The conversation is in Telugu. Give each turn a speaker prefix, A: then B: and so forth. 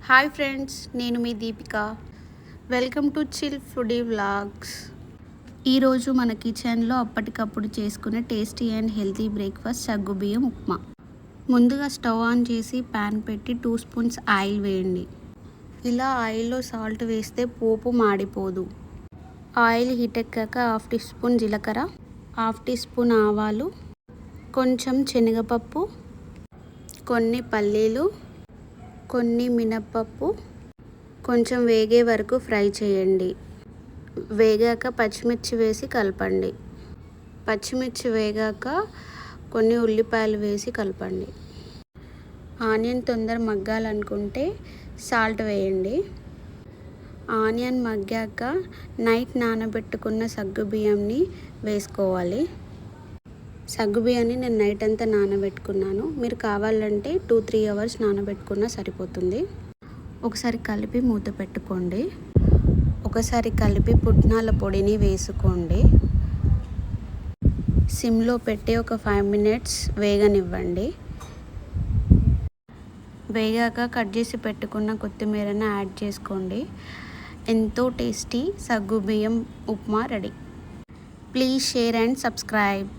A: హాయ్ ఫ్రెండ్స్, నేను మీ Deepika. Welcome to Chill Foodie Vlogs. ఈరోజు మన కిచెన్లో అప్పటికప్పుడు చేసుకునే టేస్టీ అండ్ హెల్తీ బ్రేక్ఫాస్ట్ సగ్గుబియ్యం ఉప్మా. ముందుగా స్టవ్ ఆన్ చేసి ప్యాన్ పెట్టి 2 స్పూన్స్ ఆయిల్ వేయండి. ఇలా ఆయిల్లో సాల్ట్ వేస్తే పోపు మాడిపోదు. ఆయిల్ హీట్ ఎక్కాక 1/2 టీ స్పూన్ జీలకర్ర, 1/2 టీ స్పూన్ ఆవాలు, కొంచెం శనగపప్పు, కొన్ని పల్లీలు, కొన్ని మినప్పప్పు కొంచెం వేగే వరకు ఫ్రై చేయండి. వేగాక పచ్చిమిర్చి వేసి కలపండి. పచ్చిమిర్చి వేగాక కొన్ని ఉల్లిపాయలు వేసి కలపండి. ఆనియన్ తొందర మగ్గాలనుకుంటే సాల్ట్ వేయండి. ఆనియన్ మగ్గాక నైట్ నానబెట్టుకున్న సగ్గుబియ్యంని వేసుకోవాలి. సగ్గుబియ్యాన్ని నేను నైట్ అంతా నానబెట్టుకున్నాను. మీరు కావాలంటే 2-3 అవర్స్ నానబెట్టుకున్నా సరిపోతుంది. ఒకసారి కలిపి మూత పెట్టుకోండి. ఒకసారి కలిపి పుట్నాల పొడిని వేసుకోండి. సిమ్లో పెట్టి ఒక 5 మినిట్స్ వేగనివ్వండి. వేగాక కట్ చేసి పెట్టుకున్న కొత్తిమీరని యాడ్ చేసుకోండి. ఎంతో టేస్టీ సగ్గుబియ్యం upma ready. Please share and subscribe.